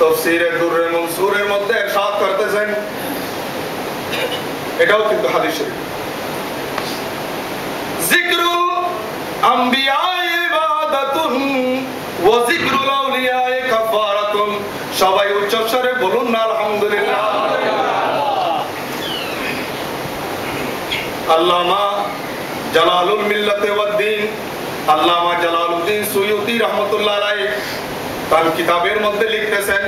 তাফসীরে দুররে মনসুরের মধ্যে ইরশাদ করতেছেন, এটাও কিন্তু হাদিস শরীফ, যিকরুল আম্বিয়া ইবাদাতুন ওয়া যিকরুল আউলিয়া কাফারাতুন। সবাই উচ্চ স্বরে বলুন না আলহামদুলিল্লাহ। আল্লামা জালালুল মিল্লাত ওয়াদ দ্বীন আল্লামা জালালউদ্দিন সুয়ুতি রাহমাতুল্লাহ আলাইহি তার কিতাবের মধ্যে লিখতেছেন,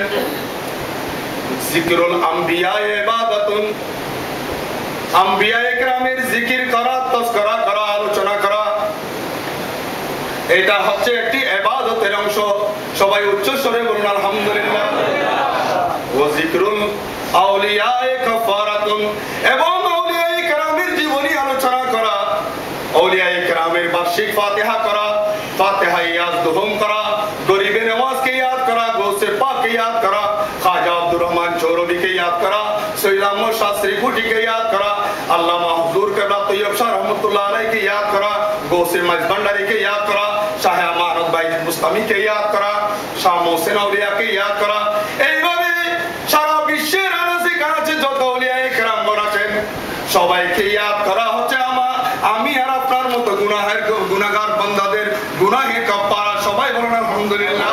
যিকরুল আম্বিয়া ইবাদাতুন, আম্বিয়ায়ে কেরামের জিকির করা, তাযকিরা করা, আলোচনা করা, এটা হচ্ছে একটি ইবাদতের অংশ। সবাই উচ্চ স্বরে বলুন আলহামদুলিল্লাহ। ওয়া যিকরুল আউলিয়া কাফারাতুন, এবং আউলিয়ায়ে কেরামের জীবনী আলোচনা করা, আউলিয়ায়ে কেরামের বার্ষিক ফাতিহা করা, ফাতিহা ইয়াজ দুহুম করা, গরিবে নওয়াজকে ইয়াদ করা, গৌসে পাককে ইয়াদ করা, খাজা আব্দুর রহমান চৌরুদিকে ইয়াদ করা, সৈয়দ আহমদ শাস্ত্রী ভুটিকে ইয়াদ করা, আল্লামা হুজুর কেবলা তৈয়ব শাহ রহমাতুল্লাহ আলাইহিকে ইয়াদ করা, গৌসে মজভান্ডারীকে ইয়াদ করা, শাহ আমানত ভাই মুস্তামিকে ইয়াদ করা, শাহ মোহসেন আউলিয়াকে ইয়াদ করা। এইভাবে সারা বিশ্বের আনাচে কানাচে যত আউলিয়ায়ে কেরামগণ আছেন সবাইকে ইয়াদ করা হচ্ছে আমি আর আপনার মতো গুনাহগার বান্দাদের গুনাহের কাফারা। সবাই বলেন আলহামদুলিল্লাহ।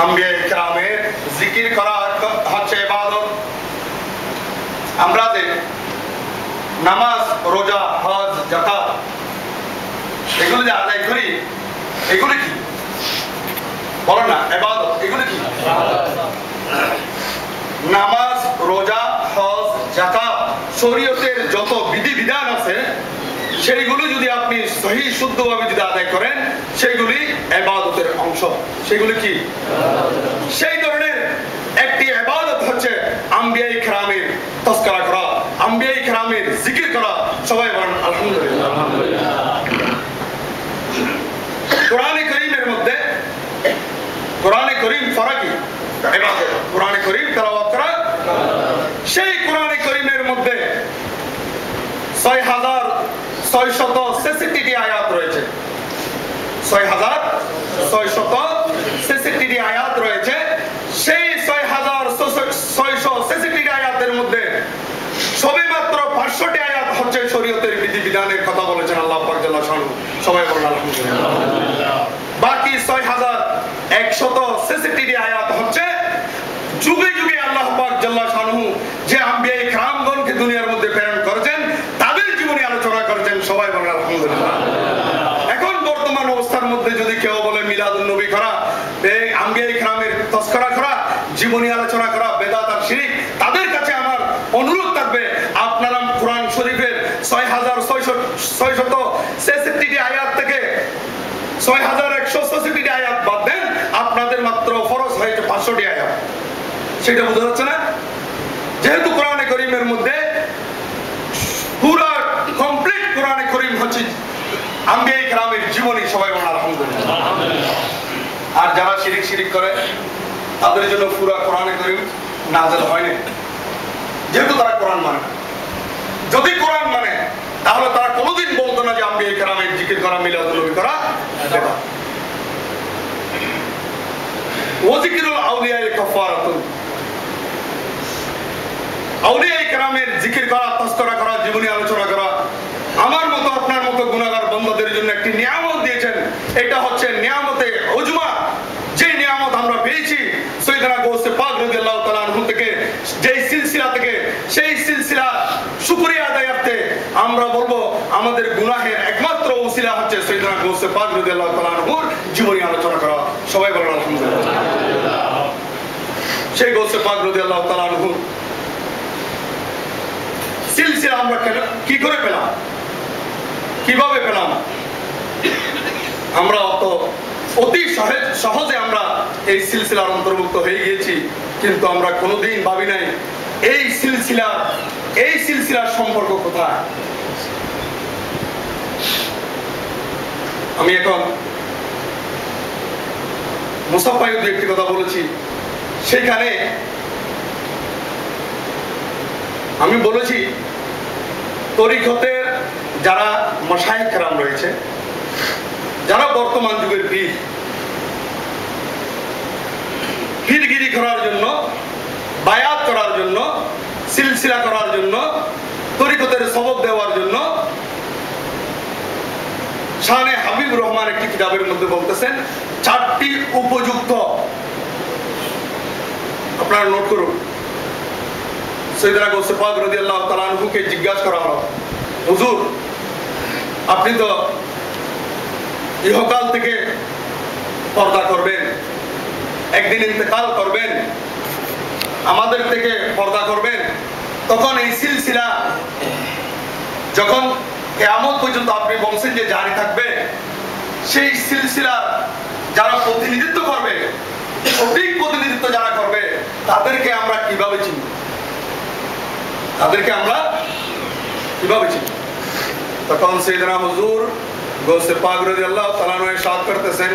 আম্বিয়ায়ে কেরামের জিকির করা হচ্ছে ইবাদত। আমরা যে নামাজ, রোজা, হজ, যাকাত এগুলো যে আদায় করি, এগুলো কি বলেন না? ইবাদত। এগুলো কি? নামাজ, রোজা, হজ, যাকাত, শরীয়তের যত বিধিবিধান আছে সেইগুলো যদি আপনি সহি শুদ্ধভাবে যদি আদায় করেন সেগুলি ইবাদতের অংশ। সেগুলি কি? সেই ধরনের একটি ইবাদত হচ্ছে আম্বিয়ায়ে কেরামের তাযকিরা করা, আম্বিয়ায়ে কেরামের জিকির করা। সবাই বলেন আলহামদুলিল্লাহ। কোরআনে কারীমের মধ্যে, কোরআনে কারীম ফরকি ইবাদত, কোরআনে কারীম তেলাওয়াত করা, সেই কোরআনে কারীমের মধ্যে ৬৬৬৬টি আয়াত রয়েছে। ৬৬৬৬টি আয়াত রয়েছে। সেই ৬৬৬৬টি আয়াতের মধ্যে সবেমাত্র ৫০০টি আয়াত হচ্ছে শরীয়তের বিধিবিধানের কথা বলেছেন আল্লাহ পাক জাল্লা শানহু। সবাই বলেন আলহামদুলিল্লাহ। বাকি ৬১৬৬টি আয়াত হচ্ছে যুগে যুগে আল্লাহ পাক জাল্লা শানহু যে আম্বিয়ায়ে কেরামগণকে দুনিয়ার মধ্যে প্রেরণ করেছেন তাদের জীবনী আলোচনা করেছেন। সবাই বলেন আলহামদুলিল্লাহ। এখন বর্তমান অবস্থার মধ্যে যদি কেউ বলে মিলাদুন নবী করা, আম্বিয়ায়ে কেরামের তাযকিরা করা, জীবনী আলোচনা করা বেদাত আর শিরক, তাদের কাছে আমার অনুরোধ থাকবে আপনারা কোরআন শরীফের ৬৬৬৬টি আয়াত থেকে ৬১৬৬টি আয়াত বাদ দেন, আপনাদের মাত্র ফরজ হয়েছে ৫০০টি আয়াত। সেটা বোঝা যাচ্ছে না? যেহেতু কোরআনে কারীমের মধ্যে পুরা কমপ্লিট কোরআনে কারীম হচ্ছে আম্বিয়ায়ে কেরামের জীবনী। সবাই বলেন আলহামদুলিল্লাহ। আর যারা শিরিক করে তাদের জন্য পুরা কোরআনে কারীম নাযিল হয়নি, যেহেতু তারা কোরআন মানে না। যদি কোরআন মানে তাহলে তারা কোনোদিন বলতো না যে আম্বিয়ায়ে কেরামের জিকির করা, মিলাদুন নবী করা বেদাত। ওয়া যিকরুল আউলিয়া কাফারাতুন, আউলিয়ায়ে কেরামের জিকির করা, তাযকিরা করা, জীবনী আলোচনা করা আমার মতো আপনার মতো গুনাহগার বান্দাদের জন্য একটি নিয়ামত দিয়েছেন। এটা হচ্ছে নিয়ামতে উজমা, যে নিয়ামত আমরা পেয়েছি সাইয়েদনা গৌসে পাক রাদিয়াল্লাহু তাআলা আনহু থেকে, যেই সিলসিলা থেকে, সেই সিলসিলা শুকরিয়া আদায়ার্থে আমরা বলবো আমাদের গুনাহের একমাত্র ওসিলা হচ্ছে সাইয়েদনা গৌসে পাক রাদিয়াল্লাহু তাআলা আনহুর জীবনী আলোচনা করা। সবাই বলেন আলহামদুলিল্লাহ। সেই গৌসে পাক রাদিয়াল্লাহু তাআলা আনহু সিলসিলা আমরা কি করে পেলাম, কিভাবে পেলাম? আমরা অতি সহজে আমরা এই সিলসিলার অন্তর্ভুক্ত হয়ে গিয়েছি, কিন্তু আমরা কোনোদিন ভাবি নাই এই সিলসিলার সম্পর্ক কোথায়। আমি এখন মুসাফায়ুদ্দিন একটি কথা বলেছি, সেখানে আমি বলেছি তরিকতের যারা মাশায়েখ কেরাম রয়েছে যারা বর্তমান যুগের পীর, পীরগিরি করার জন্য, বায়াত করার জন্য, সিলসিলা করার জন্য, তরিকতের সবক দেওয়ার জন্য শানে হাবিবুর রহমান একটি কিতাবের মধ্যে বলতেছেন 4টি উপযুক্ত। আপনারা নোট করুন। সৈয়দনা গৌসে পাক রাদিয়াল্লাহু তাআলা আনহুকে জিজ্ঞাসা করা হলো, হুজুর আপনি তো ইহকাল থেকে পর্দা করবেন, একদিন ইন্তেকাল করবেন, আমাদের থেকে পর্দা করবেন, তখন এই সিলসিলা যখন কিয়ামত পর্যন্ত আপনি বলছেন যে জারি থাকবে, সেই সিলসিলা যারা প্রতিনিধিত্ব করবে, সঠিক প্রতিনিধিত্ব যারা করবে, তাদেরকে আমরা কিভাবে চিনব? তাদেরকে আমরা কিভাবে চিনব? তখন সাইয়েদনা হুজুর গৌসে পাক রাদিয়াল্লাহু তাআলা আনহু ইরশাদ করতেছেন,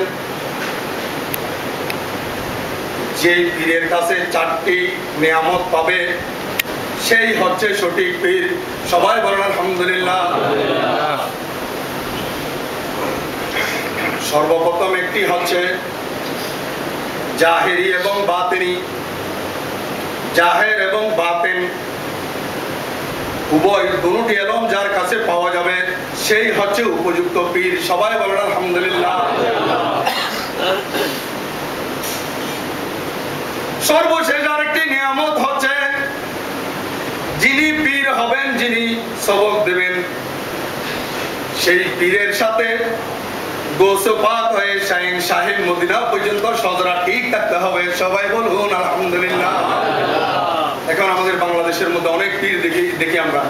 যে পীরের কাছে 4টি নিয়ামত পাবে সেই হচ্ছে সঠিক পীর। সবাই বলেন আলহামদুলিল্লাহ। সর্বপ্রথম একটি হচ্ছে জাহেরি এবং বাতিনি। জাহের এবং বাতিন উভয় দুটি এলম যার কাছে পাওয়া যাবে সেই হচ্ছে উপযুক্ত পীর। সবাই বলেন আলহামদুলিল্লাহ। সর্বশেষ আরেকটি নিয়ামত হচ্ছে যিনি পীর হবেন, যিনি সবক দেবেন, সেই পীরের সাথে গৌসে পাক হয়ে শাইন সাহেব মদিনা পর্যন্ত সদরা ঠিক থাকতে হবে। সবাই বলুন আলহামদুলিল্লাহ। এখন আমাদের বাংলাদেশের মধ্যে অনেক পীর দেখি আমরা,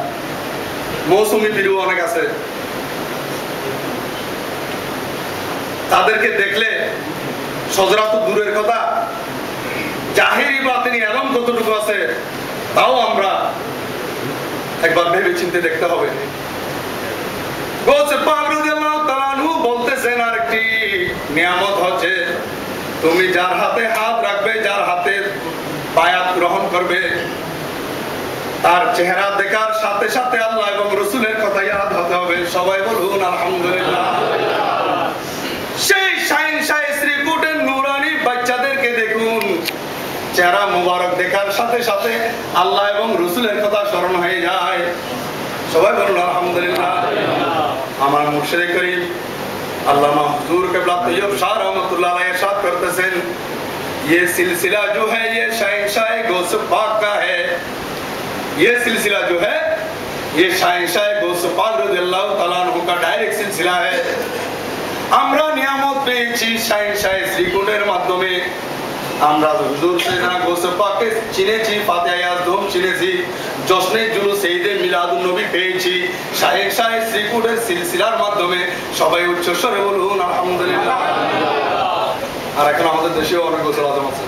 মৌসুমী পীরও অনেক আছে। তাদেরকে দেখলে সদরা তো দূরের কথা, জাহেরি বাতিনি এলম কতটুকু আছে তাও আমরা একবার ভেবে চিন্তে দেখতে হবে। গৌসে পাক রাদিয়াল্লাহু তাআলা আনহু বলতেছেন আরেকটি নিয়ামত হচ্ছে তুমি যার হাতে হাত রাখবে, যার হাতে বায়াত গ্রহণ করবে, তার চেহারা দেখার সাথে সাথে আল্লাহ এবং রাসূলের কথা ইয়াদ হতে হবে। সবাই বলুন আলহামদুলিল্লাহ। সেই শাইন শাহ শ্রীকুটের নূরানি বাচ্চাদেরকে দেখুন, চেহারা মুবারক দেখার সাথে সাথে আল্লাহ এবং রাসূলের কথা স্মরণ হয়ে যায়। সবাই বলুন আলহামদুলিল্লাহ। আমার মুর্শিদ করিম আল্লামা হুজুর কিবলা তৈয়ব শাহ रहमतुल्लाह अलैह इरशाद करतेছেন, ये सिलसिला जो है ये शहंशाह गौस पाक का है। ये सिलसिला जो है ये शहंशाह गौस पाक रज़ियल्लाहु ताला अन्हु का डायरेक्ट सिलसिला है। আমরা নিয়ামত পেয়েছি শহনशाह শ্রীকুটের মাধ্যমে। আমরা হুজুর সাইয়েদনা গৌসে পাককে চিনেছি, ফাতিহা ইয়াজদুম চিনেছি, জশ্নে জুলুস ঈদে মিলাদুন নবী পেয়েছি শহনशाह শ্রীকুটের সিলসিলার মাধ্যমে। সবাই উচ্চ স্বরে বলুন আলহামদুলিল্লাহ। আর এখন আমাদের দেশেও অনেক গোসল আজম আছে।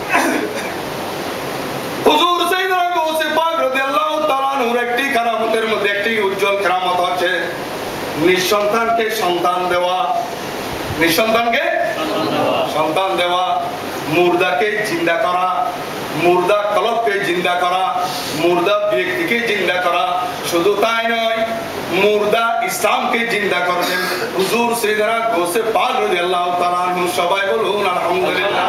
হুজুর সাইয়েদনা গৌসে পাক রাদিয়াল্লাহু তাআলা আনহুর একটি কারামতের মধ্যে একটি উজ্জ্বল কারামত আছে নিঃসন্তানকে সন্তান দেওয়া। নিঃসন্তানকে সন্তান দেওয়া, মুর্দাকে জিন্দা করা, মুর্দা কলবকে জিন্দা করা, মুর্দা ব্যক্তিকে জিন্দা করা। শুধু তাই নয়, মুর্দা ইসলামকে জিন্দা করলেন হুজুর সাইয়েদনা গৌসে পাক রাদিয়াল্লাহু তাআলা আনহু। সবাই বলুন আলহামদুলিল্লাহ।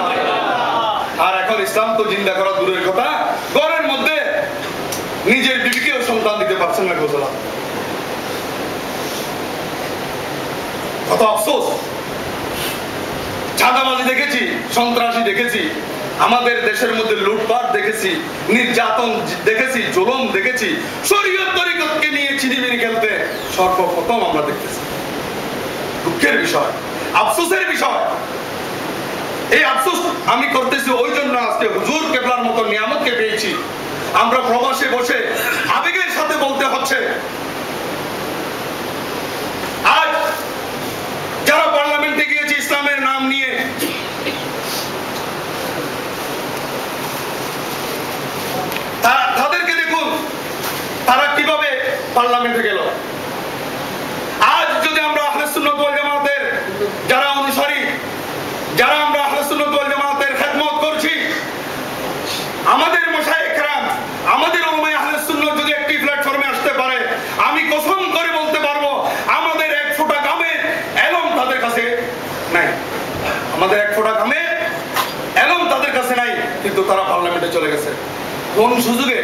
আর এখন ইসলাম তো জিন্দা করা দূরের কথা, ঘরের মধ্যে নিজের বিবিকেও সন্তান দিতে পারছেন না গোসলা। কত আফসোস। চাঁদাবাজি দেখেছি, সন্ত্রাসী দেখেছি, আমাদের দেশের মধ্যে লুটপাট দেখেছি, নির্যাতন দেখেছি, জুলুম দেখেছি, শরীয়ত তরিকতকে নিয়ে চিনিমিনি খেলতে সর্বপ্রথম আমরা দেখতেছি। দুঃখের বিষয়, আফসোসের বিষয়। এই আফসোস আমি করতেছি ওই জন্য আজকে হুজুর কেবলার মতো নিয়ামতকে পেয়েছি। আমরা প্রবাসে বসে আবেগের সাথে বলতে হচ্ছে, আজ যারা পার্লামেন্টে গিয়েছে ইসলামের নাম নিয়ে, তাদেরকে দেখুন তারা কিভাবে পার্লামেন্টে গেল। আজ যদি আমরা আহলে সুন্নাত ওয়াল জামাতের যারা অনুসারী, যারা আমরা আহলে সুন্নাত ওয়াল জামাতের খেদমত করছি, আমাদের মাশায়েখ কেরাম, আমাদের উলামায়ে আহলে সুন্নাত যদি একটি প্ল্যাটফর্মে আসতে পারে, আমি কসম করে বলতে পারবো আমাদের এক ফোঁটা গামে এলম তাদের কাছে আমাদের এক ফোঁটা ঘামে এলম তাদের কাছে নাই, কিন্তু তারা পার্লামেন্টে চলে গেছে। কোন সুযোগে?